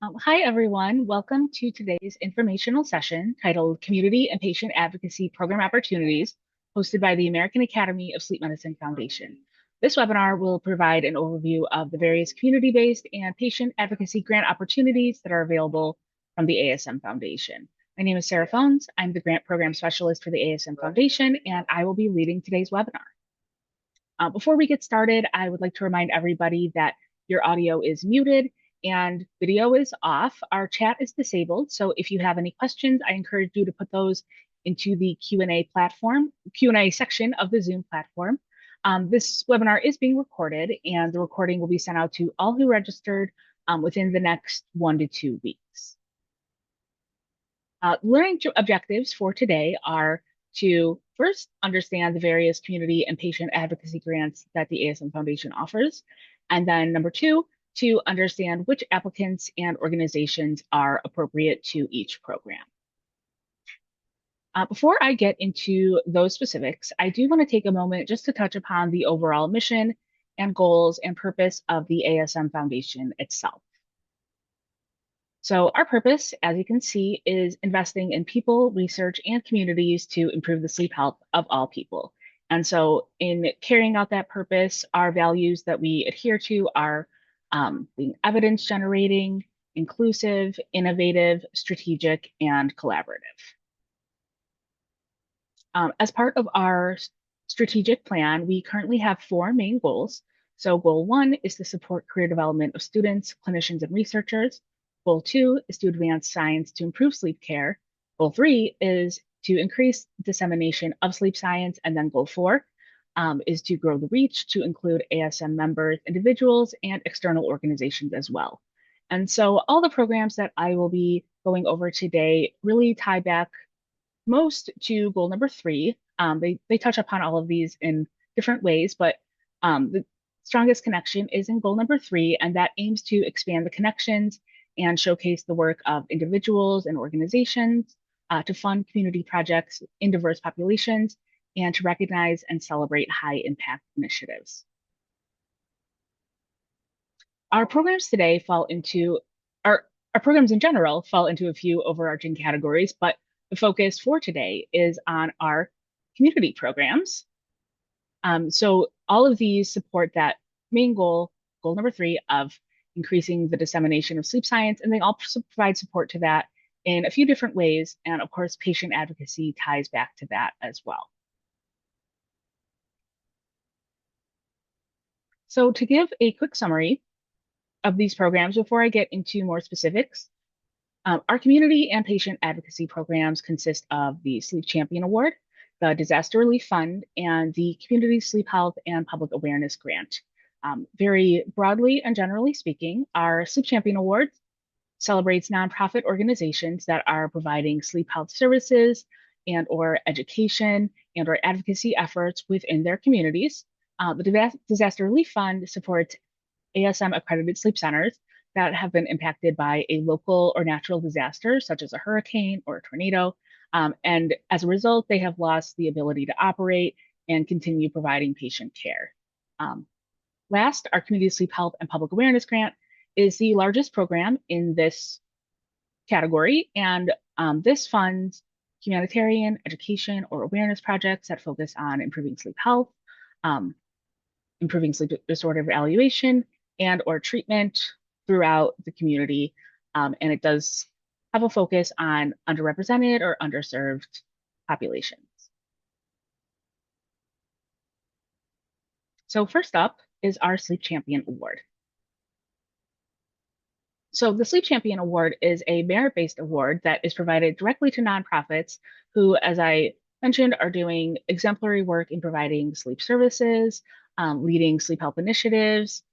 Hi, everyone. Welcome to today's informational session titled Community and Patient Advocacy Program Opportunities, hosted by the American Academy of Sleep Medicine Foundation. This webinar will provide an overview of the various community-based and patient advocacy grant opportunities that are available from the AASM Foundation. My name is Sarah Phones. I'm the Grant Program Specialist for the AASM Foundation, and I will be leading today's webinar. Before we get started, I would like to remind everybody that your audio is muted and video is off. Our chat is disabled, so if you have any questions, I encourage you to put those into the Q&A section of the Zoom platform. This webinar is being recorded, and the recording will be sent out to all who registered within the next 1 to 2 weeks. Learning objectives for today are to first understand the various community and patient advocacy grants that the AASM Foundation offers. And then number two, to understand which applicants and organizations are appropriate to each program. Before I get into those specifics, I do want to take a moment just to touch upon the overall mission and goals and purpose of the AASM Foundation itself. So our purpose, as you can see, is investing in people, research, and communities to improve the sleep health of all people. And so in carrying out that purpose, our values that we adhere to are being evidence generating, inclusive, innovative, strategic, and collaborative. As part of our strategic plan, we currently have 4 main goals. So goal 1 is to support career development of students, clinicians, and researchers. Goal 2 is to advance science to improve sleep care. Goal 3 is to increase dissemination of sleep science. And then goal 4 is to grow the reach to include ASM members, individuals, and external organizations as well. And so all the programs that I will be going over today really tie back most to goal number 3. They touch upon all of these in different ways, but the strongest connection is in goal number 3, and that aims to expand the connections and showcase the work of individuals and organizations to fund community projects in diverse populations and to recognize and celebrate high impact initiatives. Our programs today fall into, our programs in general fall into a few overarching categories, but the focus for today is on our community programs. So all of these support that main goal, goal number 3, of increasing the dissemination of sleep science, and they also provide support to that in a few different ways. And of course, patient advocacy ties back to that as well. So to give a quick summary of these programs before I get into more specifics, our community and patient advocacy programs consist of the Sleep Champion Award, the Disaster Relief Fund, and the Community Sleep Health and Public Awareness Grant. Very broadly and generally speaking, our Sleep Champion Award celebrates nonprofit organizations that are providing sleep health services and or education and or advocacy efforts within their communities. The Disaster Relief Fund supports ASM accredited sleep centers that have been impacted by a local or natural disaster, such as a hurricane or a tornado. And as a result, they have lost the ability to operate and continue providing patient care. Last, our Community Sleep Health and Public Awareness Grant is the largest program in this category, and this funds humanitarian, education, or awareness projects that focus on improving sleep health, improving sleep disorder evaluation, and or treatment throughout the community. And it does have a focus on underrepresented or underserved populations. So first up is our Sleep Champion Award. So the Sleep Champion Award is a merit-based award that is provided directly to nonprofits who, as I mentioned, are doing exemplary work in providing sleep services, leading sleep health initiatives,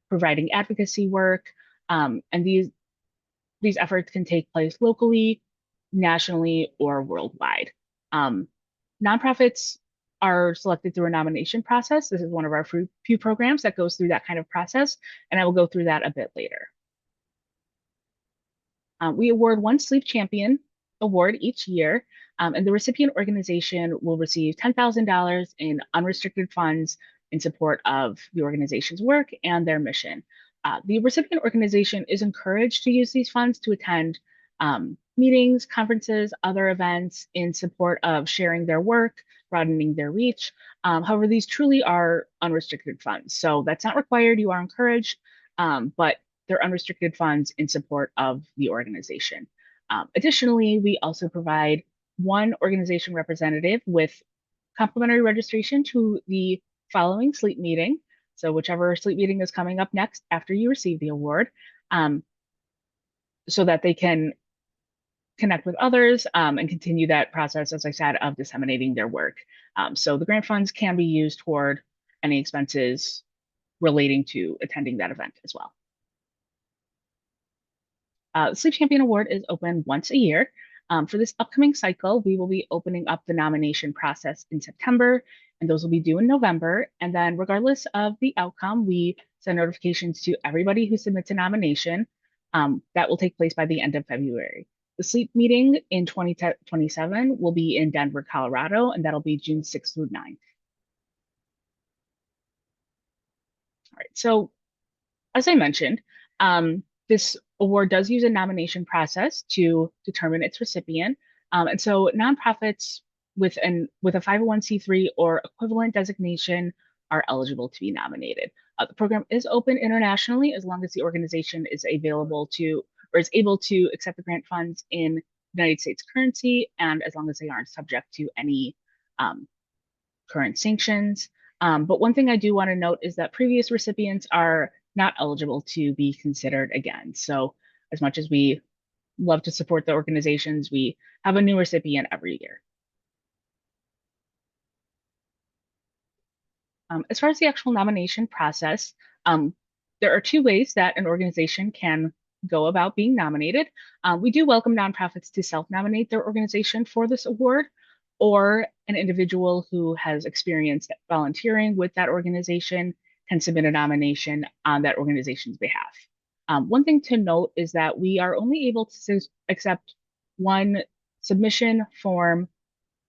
providing advocacy work, and these efforts can take place locally, nationally, or worldwide. Nonprofits are selected through a nomination process. This is one of our few programs that goes through that kind of process, and I will go through that a bit later. We award one Sleep Champion award each year, and the recipient organization will receive $10,000 in unrestricted funds in support of the organization's work and their mission. The recipient organization is encouraged to use these funds to attend meetings, conferences, other events in support of sharing their work, broadening their reach. However, these truly are unrestricted funds. So that's not required, you are encouraged, but they're unrestricted funds in support of the organization. Additionally, we also provide one organization representative with complimentary registration to the following sleep meeting. So whichever sleep meeting is coming up next after you receive the award, um, so that they can connect with others and continue that process, as I said, of disseminating their work. So the grant funds can be used toward any expenses relating to attending that event as well. The Sleep Champion Award is open once a year. For this upcoming cycle, we will be opening up the nomination process in September, and those will be due in November. And then, regardless of the outcome, we send notifications to everybody who submits a nomination. That will take place by the end of February. The sleep meeting in 2027 will be in Denver, Colorado, and that'll be June 6th through 9th. All right, so as I mentioned, this award does use a nomination process to determine its recipient. And so nonprofits with a 501c3 or equivalent designation are eligible to be nominated. The program is open internationally as long as the organization is available to or is able to accept the grant funds in United States currency, and as long as they aren't subject to any current sanctions. But one thing I do want to note is that previous recipients are not eligible to be considered again. So as much as we love to support the organizations, we have a new recipient every year. As far as the actual nomination process, there are two ways that an organization can go about being nominated. We do welcome nonprofits to self-nominate their organization for this award, or an individual who has experienced volunteering with that organization can submit a nomination on that organization's behalf. One thing to note is that we are only able to accept one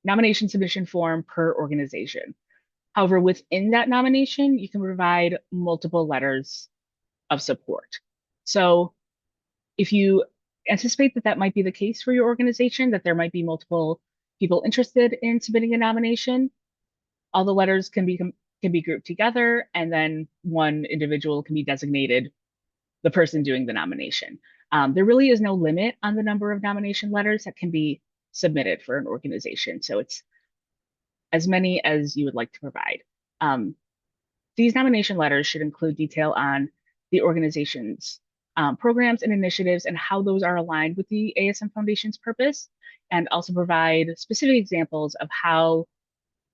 nomination submission form per organization. However, within that nomination, you can provide multiple letters of support. So if you anticipate that that might be the case for your organization, that there might be multiple people interested in submitting a nomination, all the letters can be grouped together, and then one individual can be designated the person doing the nomination. There really is no limit on the number of nomination letters that can be submitted for an organization. So it's as many as you would like to provide. These nomination letters should include detail on the organization's programs and initiatives and how those are aligned with the AASM Foundation's purpose, and also provide specific examples of how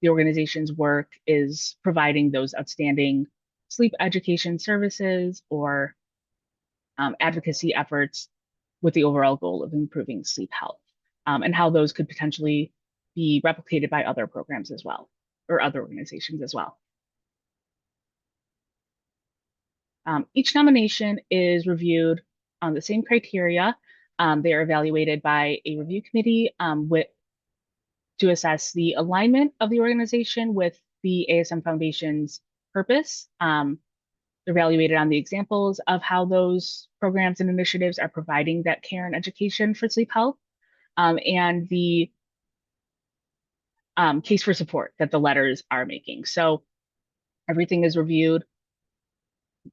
the organization's work is providing those outstanding sleep education services or advocacy efforts with the overall goal of improving sleep health, and how those could potentially be replicated by other programs as well, or other organizations as well. Each nomination is reviewed on the same criteria. They are evaluated by a review committee to assess the alignment of the organization with the AASM Foundation's purpose. They're evaluated on the examples of how those programs and initiatives are providing that care and education for sleep health, and the case for support that the letters are making. So everything is reviewed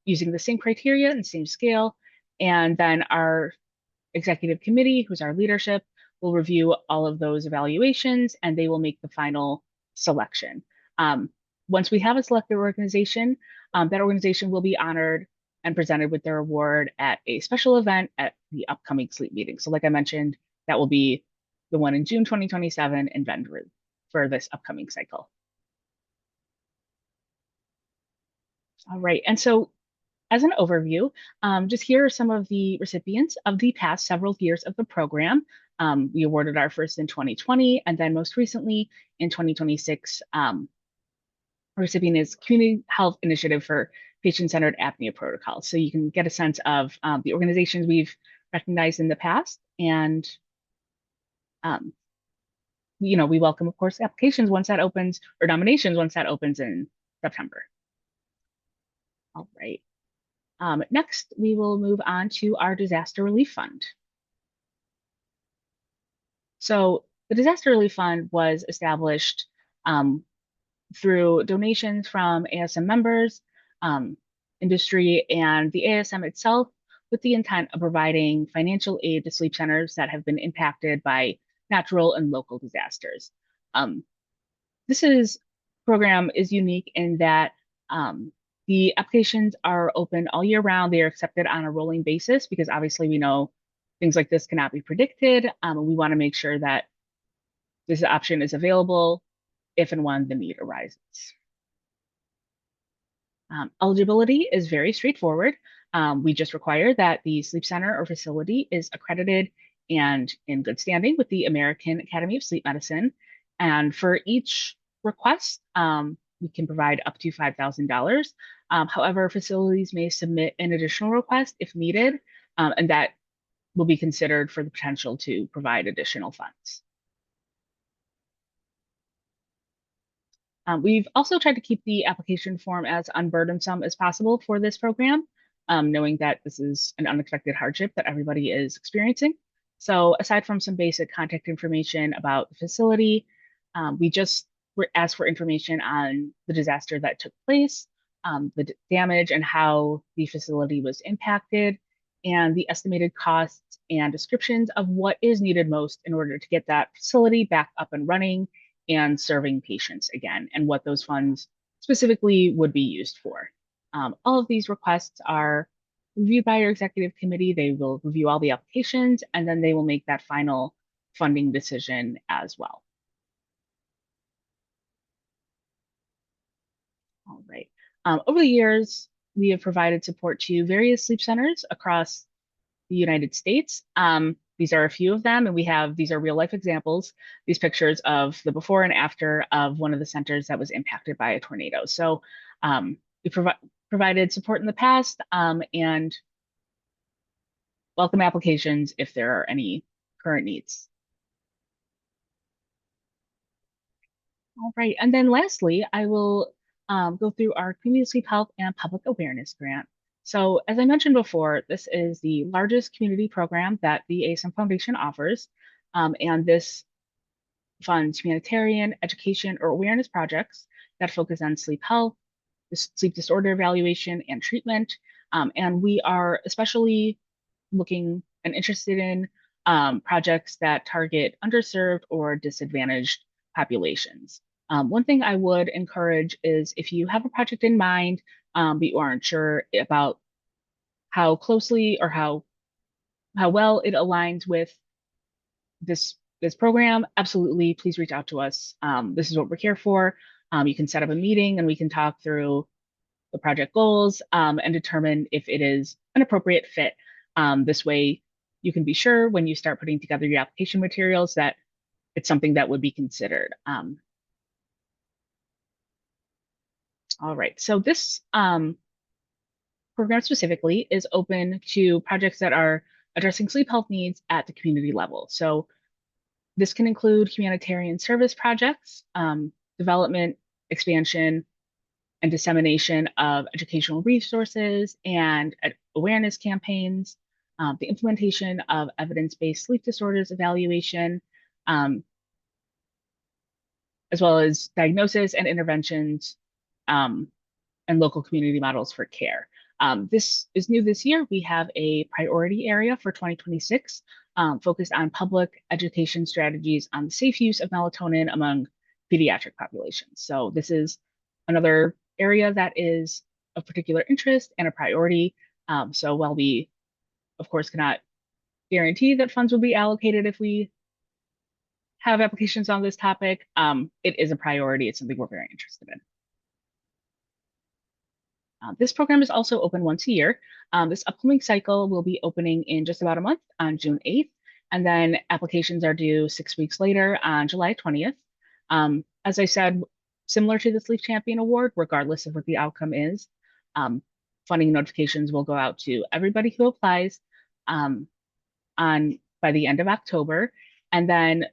using the same criteria and same scale. And then our executive committee, who's our leadership, will review all of those evaluations, and they will make the final selection. Once we have a selected organization, that organization will be honored and presented with their award at a special event at the upcoming sleep meeting. So like I mentioned, that will be the one in June 2027 in Denver for this upcoming cycle. All right, and so as an overview, just here are some of the recipients of the past several years of the program. We awarded our first in 2020, and then most recently in 2026, our recipient is Community Health Initiative for Patient-Centered Apnea Protocol. So you can get a sense of the organizations we've recognized in the past, and we welcome, of course, applications once that opens, or nominations once that opens in September. All right. Next, we will move on to our disaster relief fund. So the disaster relief fund was established um, through donations from AASM members, um, industry, and the AASM itself, with the intent of providing financial aid to sleep centers that have been impacted by natural and local disasters. Um, this program is unique in that the applications are open all year round. They are accepted on a rolling basis because obviously we know things like this cannot be predicted. And we want to make sure that this option is available if and when the need arises. Eligibility is very straightforward. We just require that the sleep center or facility is accredited and in good standing with the American Academy of Sleep Medicine. And for each request, we can provide up to $5,000. However, facilities may submit an additional request if needed, and that will be considered for the potential to provide additional funds. We've also tried to keep the application form as unburdensome as possible for this program, knowing that this is an unexpected hardship that everybody is experiencing. So aside from some basic contact information about the facility, we just asked for information on the disaster that took place, the damage and how the facility was impacted, and the estimated costs and descriptions of what is needed most in order to get that facility back up and running and serving patients again, and what those funds specifically would be used for. All of these requests are reviewed by your executive committee. They will review all the applications, and then they will make that final funding decision as well. All right. Over the years, we have provided support to various sleep centers across the United States. These are a few of them, and these are real life examples, these pictures of the before and after of one of the centers that was impacted by a tornado. So we provided support in the past and welcome applications if there are any current needs. All right, and then lastly, I will go through our Community Sleep Health and Public Awareness Grant. So as I mentioned before, this is the largest community program that the AASM Foundation offers, and this funds humanitarian, education, or awareness projects that focus on sleep health, sleep disorder evaluation, and treatment. And we are especially looking and interested in projects that target underserved or disadvantaged populations. One thing I would encourage is if you have a project in mind, but you aren't sure about how closely or how well it aligns with this program, absolutely, please reach out to us. This is what we're here for. You can set up a meeting and we can talk through the project goals and determine if it is an appropriate fit. This way, you can be sure when you start putting together your application materials that it's something that would be considered. All right, so this program specifically is open to projects that are addressing sleep health needs at the community level. So this can include humanitarian service projects, development, expansion, and dissemination of educational resources and awareness campaigns, the implementation of evidence-based sleep disorders evaluation, as well as diagnosis and interventions and local community models for care. This is new this year. We have a priority area for 2026 focused on public education strategies on the safe use of melatonin among pediatric populations. So this is another area that is of particular interest and a priority. So while we, of course, cannot guarantee that funds will be allocated if we have applications on this topic, it is a priority. It's something we're very interested in. This program is also open once a year. This upcoming cycle will be opening in just about a month on June 8th, and then applications are due 6 weeks later on July 20th. As I said, similar to the Sleep Champion Award, regardless of what the outcome is, funding notifications will go out to everybody who applies by the end of October. And then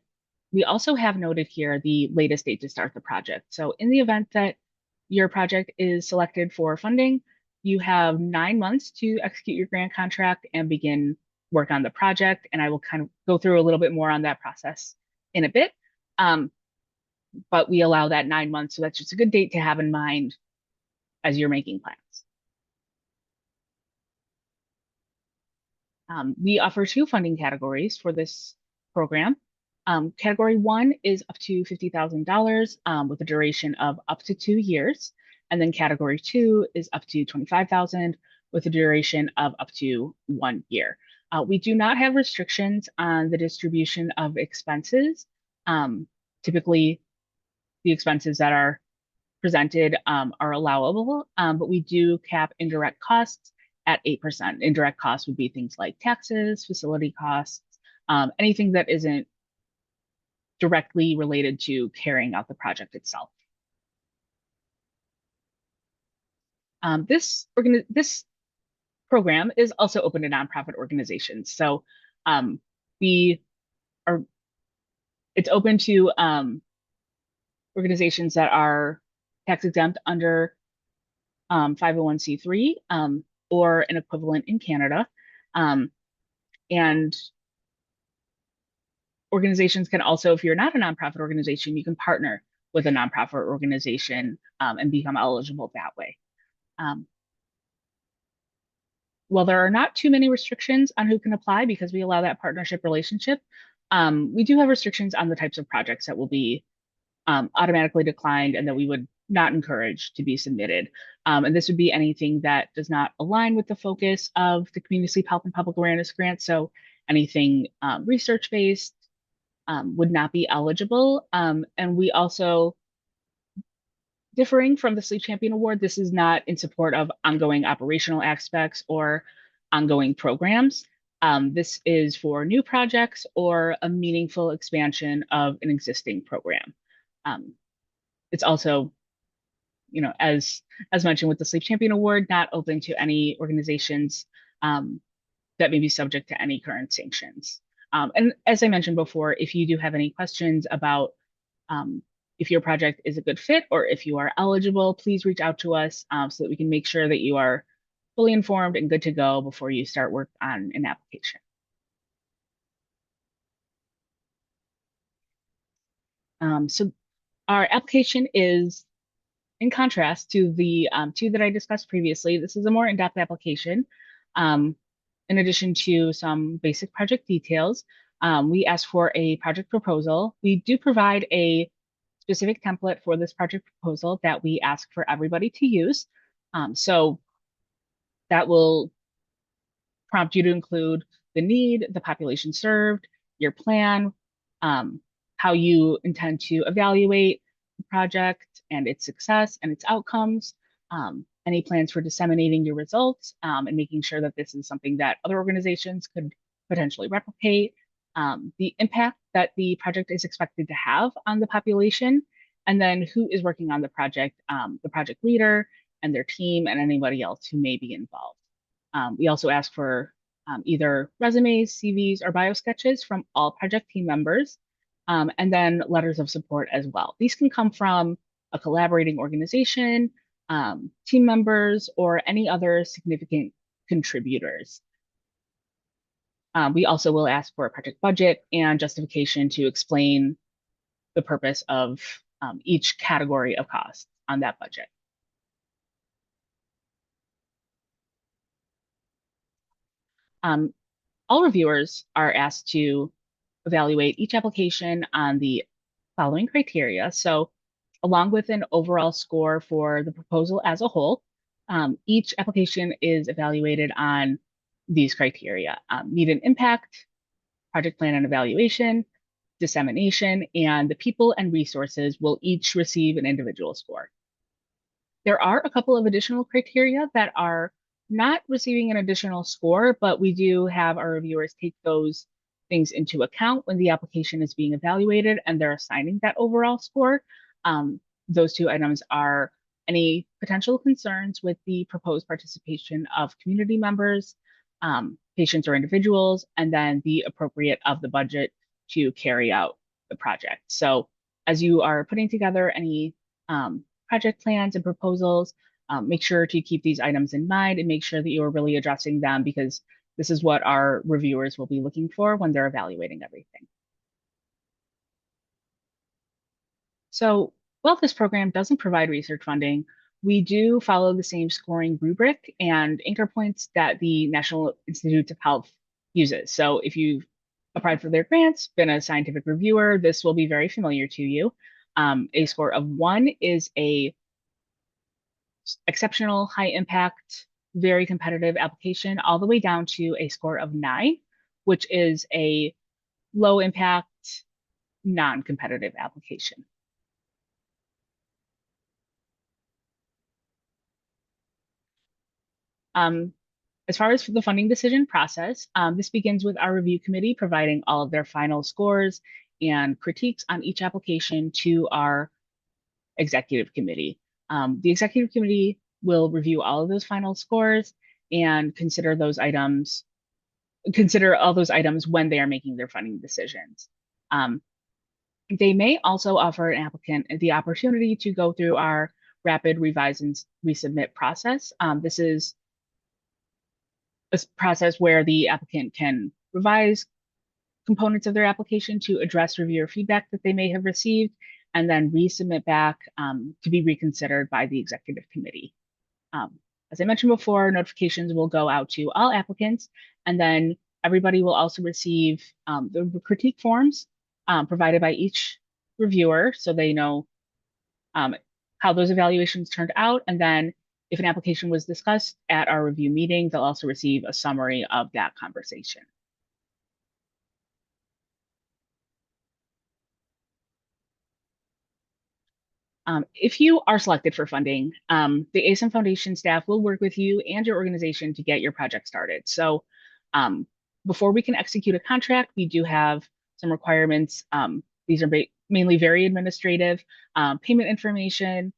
we also have noted here the latest date to start the project. So in the event that your project is selected for funding, You have 9 months to execute your grant contract and begin work on the project. And I will kind of go through a little bit more on that process in a bit. Um, but we allow that 9 months. So that's just a good date to have in mind as you're making plans. We offer two funding categories for this program. Category one is up to $50,000 with a duration of up to 2 years. And then category two is up to $25,000 with a duration of up to 1 year. We do not have restrictions on the distribution of expenses. Typically, the expenses that are presented are allowable, but we do cap indirect costs at 8%. Indirect costs would be things like taxes, facility costs, anything that isn't directly related to carrying out the project itself. This program is also open to nonprofit organizations. So we are it's open to organizations that are tax exempt under 501c3 or an equivalent in Canada. And organizations can also, if you're not a nonprofit organization, you can partner with a nonprofit organization and become eligible that way. While there are not too many restrictions on who can apply because we allow that partnership relationship, we do have restrictions on the types of projects that will be automatically declined and that we would not encourage to be submitted. And this would be anything that does not align with the focus of the Community Sleep Health and Public Awareness Grant. So anything research-based would not be eligible. And we also, differing from the Sleep Champion Award, this is not in support of ongoing operational aspects or ongoing programs. This is for new projects or a meaningful expansion of an existing program. It's also, as mentioned with the Sleep Champion Award, not open to any organizations that may be subject to any current sanctions. And as I mentioned before, if you do have any questions about if your project is a good fit or if you are eligible, please reach out to us so that we can make sure that you are fully informed and good to go before you start work on an application. So our application is, in contrast to the two that I discussed previously, this is a more in-depth application. In addition to some basic project details, we ask for a project proposal. We do provide a specific template for this project proposal that we ask for everybody to use. So that will prompt you to include the need, the population served, your plan, how you intend to evaluate the project and its success and its outcomes, any plans for disseminating your results and making sure that this is something that other organizations could potentially replicate, the impact that the project is expected to have on the population, and then who is working on the project leader and their team and anybody else who may be involved. We also ask for either resumes, CVs, or bio sketches from all project team members, and then letters of support as well. These can come from a collaborating organization, team members, or any other significant contributors. We also will ask for a project budget and justification to explain the purpose of each category of costs on that budget. All reviewers are asked to evaluate each application on the following criteria. So along with an overall score for the proposal as a whole, each application is evaluated on these criteria: need and impact, project plan and evaluation, dissemination, and the people and resources will each receive an individual score. There are a couple of additional criteria that are not receiving an additional score, but we do have our reviewers take those things into account when the application is being evaluated and they're assigning that overall score. Those two items are any potential concerns with the proposed participation of community members, patients or individuals, and then the appropriate of the budget to carry out the project. So as you are putting together any project plans and proposals, Make sure to keep these items in mind and make sure that you are really addressing them, because this is what our reviewers will be looking for when they're evaluating everything. So while this program doesn't provide research funding, we do follow the same scoring rubric and anchor points that the National Institutes of Health uses. So if you've applied for their grants, been a scientific reviewer, this will be very familiar to you. A score of 1 is a exceptional, high impact, very competitive application, all the way down to a score of 9, which is a low impact, non-competitive application. Um, as far as the funding decision process, this begins with our review committee providing all of their final scores and critiques on each application to our executive committee. The executive committee will review all of those final scores and consider all those items when they are making their funding decisions. They may also offer an applicant the opportunity to go through our rapid revise and resubmit process. This is a process where the applicant can revise components of their application to address reviewer feedback that they may have received, and then resubmit back to be reconsidered by the executive committee. As I mentioned before, notifications will go out to all applicants, and then everybody will also receive the critique forms provided by each reviewer, so they know how those evaluations turned out. And then if an application was discussed at our review meeting, they'll also receive a summary of that conversation. If you are selected for funding, the AASM Foundation staff will work with you and your organization to get your project started. So before we can execute a contract, we do have some requirements. These are mainly very administrative. Payment information.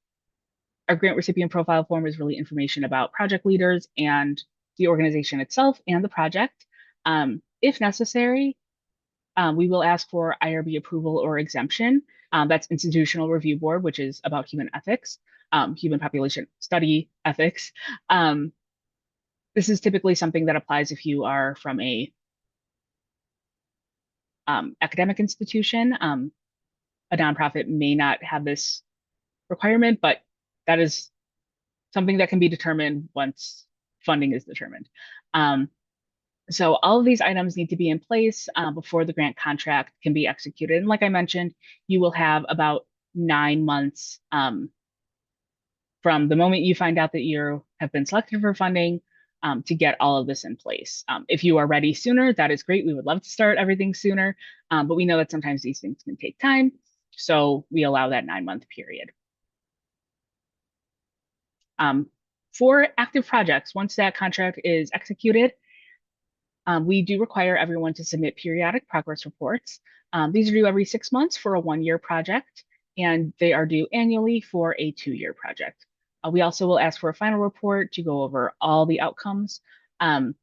Our grant recipient profile form is really information about project leaders and the organization itself and the project. If necessary, we will ask for IRB approval or exemption. That's Institutional Review Board, which is about human ethics, human population study ethics. This is typically something that applies if you are from a academic institution. A nonprofit may not have this requirement, but that is something that can be determined once funding is determined. So all of these items need to be in place before the grant contract can be executed. And like I mentioned, you will have about 9 months from the moment you find out that you have been selected for funding to get all of this in place. If you are ready sooner, that is great. We would love to start everything sooner, but we know that sometimes these things can take time. So we allow that 9-month period. For active projects, once that contract is executed, we do require everyone to submit periodic progress reports. These are due every 6 months for a 1-year project, and they are due annually for a 2-year project. We also will ask for a final report to go over all the outcomes, and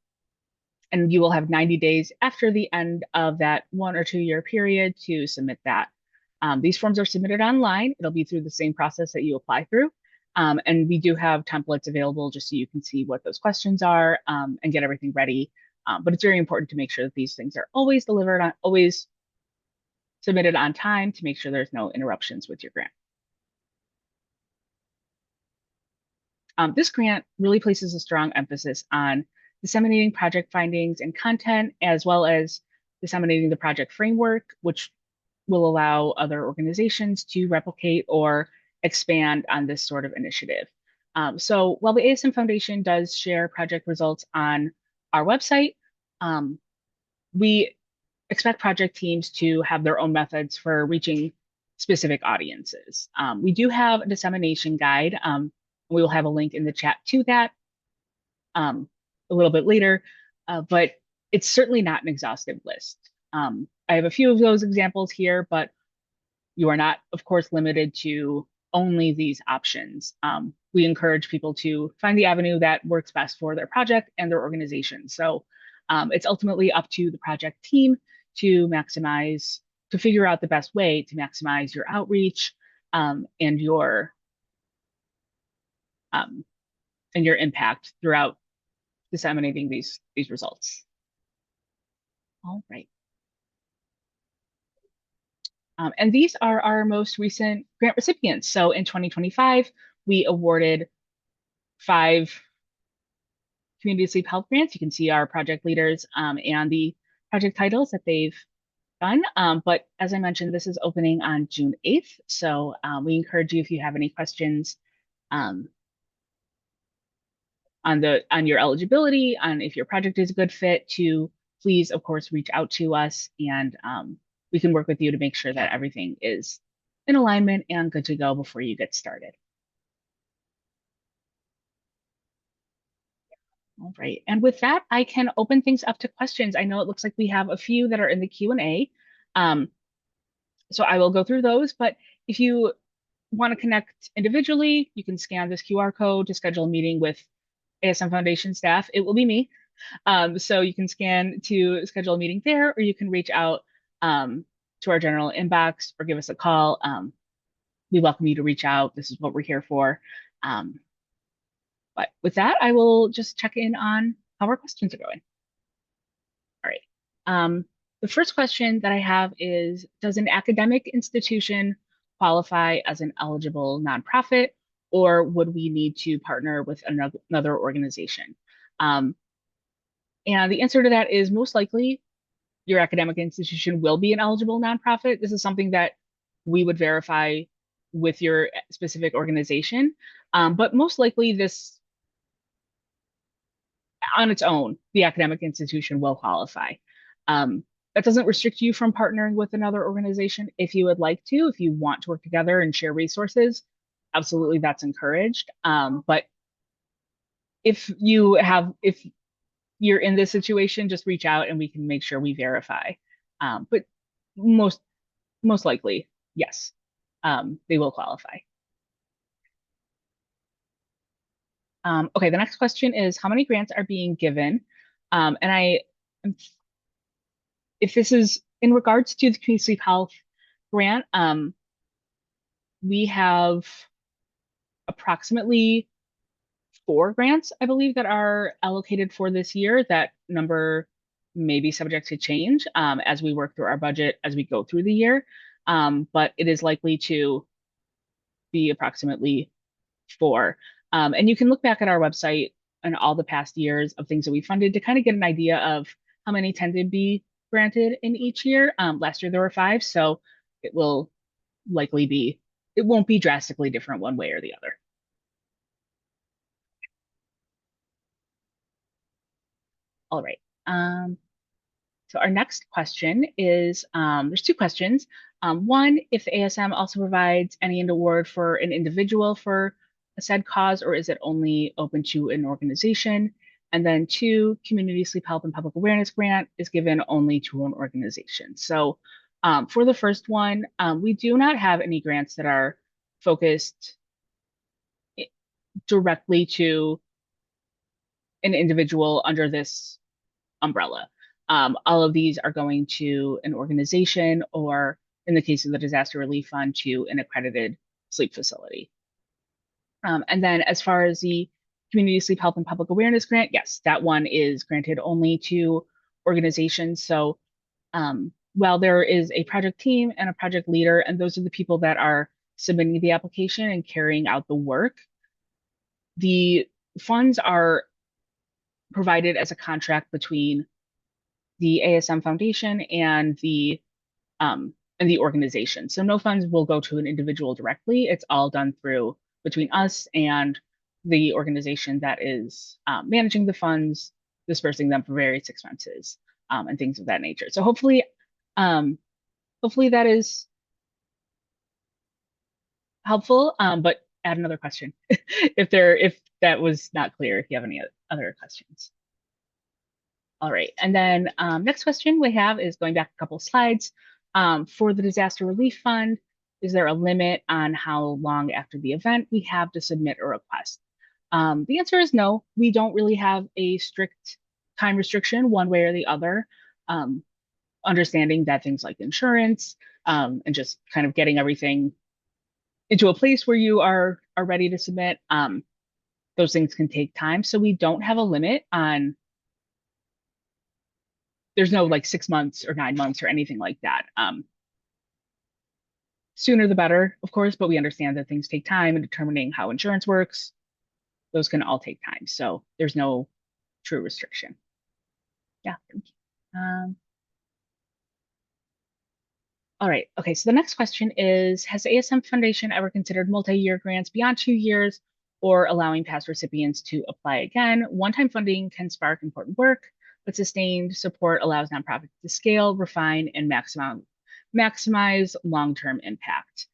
you will have 90 days after the end of that 1 or 2-year period to submit that. These forms are submitted online. It'll be through the same process that you apply through. And we do have templates available just so you can see what those questions are and get everything ready. But it's very important to make sure that these things are always delivered on, always submitted on time to make sure there's no interruptions with your grant. This grant really places a strong emphasis on disseminating project findings and content, as well as disseminating the project framework, which will allow other organizations to replicate or expand on this sort of initiative. So while the AASM Foundation does share project results on our website, we expect project teams to have their own methods for reaching specific audiences. We do have a dissemination guide. We will have a link in the chat to that a little bit later, but it's certainly not an exhaustive list. I have a few of those examples here, but you are not, of course, limited to only these options. We encourage people to find the avenue that works best for their project and their organization. So it's ultimately up to the project team to figure out the best way to maximize your outreach and your and your impact throughout disseminating these results. All right. And these are our most recent grant recipients. So in 2025, we awarded 5 community sleep health grants. You can see our project leaders and the project titles that they've done. But as I mentioned, this is opening on June 8th. So we encourage you, if you have any questions um, on your eligibility, on if your project is a good fit, to please, of course, reach out to us, and we can work with you to make sure that everything is in alignment and good to go before you get started. All right. And with that, I can open things up to questions. I know it looks like we have a few that are in the Q&A. So I will go through those, but if you want to connect individually, you can scan this QR code to schedule a meeting with ASM Foundation staff. It will be me. So you can scan to schedule a meeting there, or you can reach out to our general inbox or give us a call. We welcome you to reach out. This is what we're here for. But with that, I will just check in on how our questions are going. All right. The first question that I have is, does an academic institution qualify as an eligible nonprofit, or would we need to partner with another organization? And the answer to that is most likely your academic institution will be an eligible nonprofit. This is something that we would verify with your specific organization. But most likely this, on its own, the academic institution will qualify. That doesn't restrict you from partnering with another organization if you would like to, if you want to work together and share resources, absolutely that's encouraged. But if you're in this situation, just reach out and we can make sure we verify. But most likely, yes, they will qualify. Okay, the next question is, how many grants are being given? And if this is in regards to the community sleep health grant, we have approximately 4 grants, I believe, that are allocated for this year. That number may be subject to change as we work through our budget as we go through the year. But it is likely to be approximately 4. And you can look back at our website and all the past years of things that we funded to kind of get an idea of how many tend to be granted in each year. Last year there were 5, so it will likely be, it won't be drastically different one way or the other. All right. So our next question is, there's 2 questions. One, if the ASM also provides any award for an individual for a said cause, or is it only open to an organization? And then 2, community sleep health and public awareness grant is given only to an organization. So for the first one, we do not have any grants that are focused directly to an individual under this umbrella. All of these are going to an organization, or in the case of the Disaster Relief Fund, to an accredited sleep facility. And then as far as the Community Sleep Health and Public Awareness Grant, yes, that one is granted only to organizations. So while there is a project team and a project leader, and those are the people that are submitting the application and carrying out the work, the funds are provided as a contract between the ASM Foundation and the organization. So no funds will go to an individual directly. It's all done through between us and the organization that is managing the funds, dispersing them for various expenses and things of that nature. So hopefully that is helpful. But add another question if that was not clear. If you have any other questions. All right, and then next question we have is going back a couple slides. For the Disaster Relief Fund, is there a limit on how long after the event we have to submit a request? The answer is no. We don't really have a strict time restriction one way or the other. Understanding that things like insurance and just kind of getting everything into a place where you are ready to submit. those things can take time. So we don't have a limit on, there's no like 6 months or 9 months or anything like that. Sooner the better, of course, but we understand that things take time and determining how insurance works, those can all take time. So there's no true restriction. Yeah, thank you. All right. Okay. So the next question is, has the ASM Foundation ever considered multi-year grants beyond 2 years or allowing past recipients to apply again? One-time funding can spark important work, but sustained support allows nonprofits to scale, refine, and maximize long-term impact.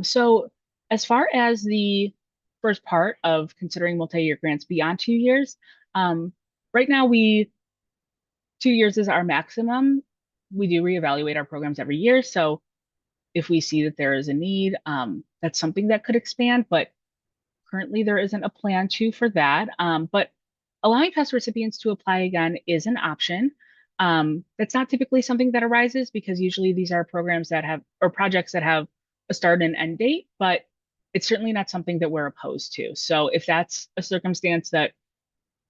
So as far as the first part of considering multi-year grants beyond 2 years, right now 2 years is our maximum. We do reevaluate our programs every year. So if we see that there is a need, that's something that could expand, but currently there isn't a plan to for that. But allowing past recipients to apply again is an option. That's not typically something that arises because usually these are programs that have, or projects that have a start and end date, but it's certainly not something that we're opposed to. So if that's a circumstance that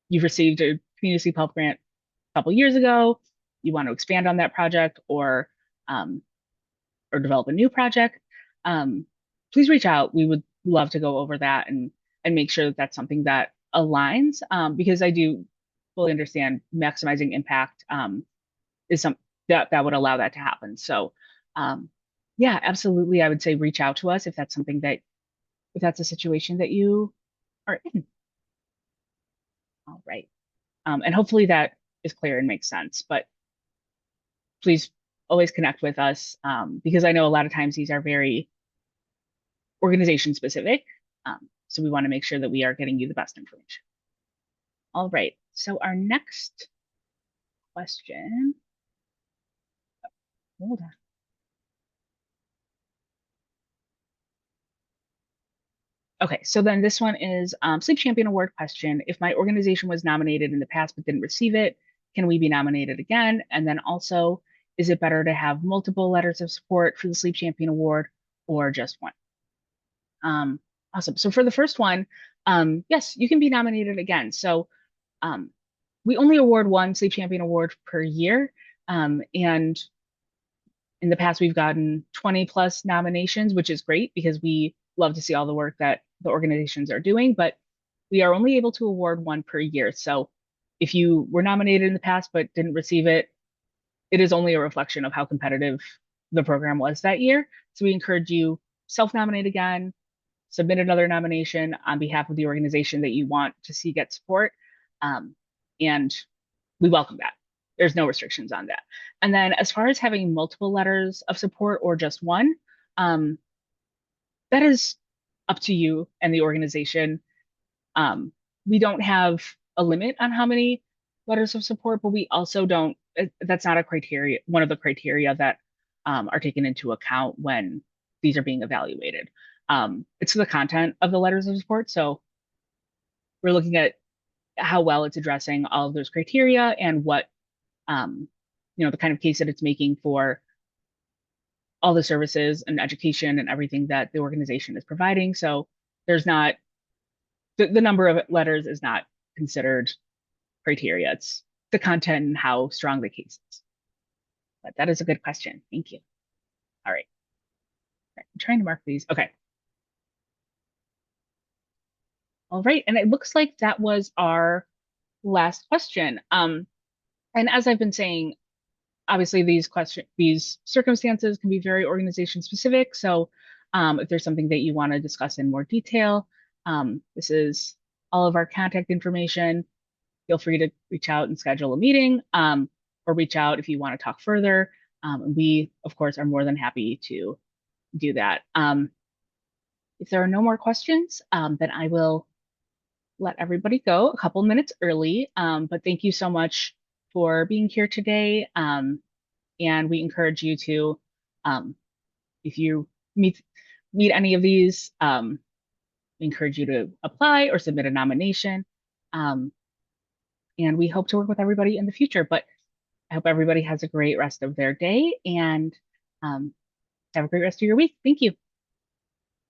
you've received a community pulp grant a couple years ago, you want to expand on that project um, or develop a new project, please reach out. We would love to go over that and make sure that that's something that aligns because I do fully understand maximizing impact is some that would allow that to happen. So yeah, absolutely. I would say reach out to us if that's something that if that's a situation that you are in. All right. And hopefully that is clear and makes sense. But please always connect with us because I know a lot of times these are very organization specific. So we want to make sure that we are getting you the best information. All right. So our next question. Hold on. Okay, so then this one is Sleep Champion Award question. If my organization was nominated in the past but didn't receive it, can we be nominated again? And then also, is it better to have multiple letters of support for the Sleep Champion Award or just one? Awesome. So for the first one, yes, you can be nominated again. So um, we only award one Sleep Champion Award per year. And in the past, we've gotten 20 plus nominations, which is great because we love to see all the work that the organizations are doing, but we are only able to award one per year. So if you were nominated in the past but didn't receive it, it is only a reflection of how competitive the program was that year. So we encourage you self-nominate again, submit another nomination on behalf of the organization that you want to see get support. And we welcome that. There's no restrictions on that. And then as far as having multiple letters of support or just one, that is up to you and the organization. We don't have a limit on how many letters of support, but we also don't, that's not a criteria, one of the criteria that are taken into account when these are being evaluated. It's the content of the letters of support. So we're looking at how well it's addressing all of those criteria and what, the kind of case that it's making for all the services and education and everything that the organization is providing. So there's not, the number of letters is not considered criteria. It's the content and how strong the case is. But that is a good question. Thank you. All right. I'm trying to mark these. Okay. All right. And it looks like that was our last question. And as I've been saying, obviously these circumstances can be very organization specific. So if there's something that you want to discuss in more detail, this is all of our contact information. Feel free to reach out and schedule a meeting or reach out if you want to talk further. We, of course, are more than happy to do that. If there are no more questions, then I will let everybody go a couple minutes early. But thank you so much for being here today. And we encourage you to, if you meet any of these, we encourage you to apply or submit a nomination. And we hope to work with everybody in the future. But I hope everybody has a great rest of their day and have a great rest of your week. Thank you.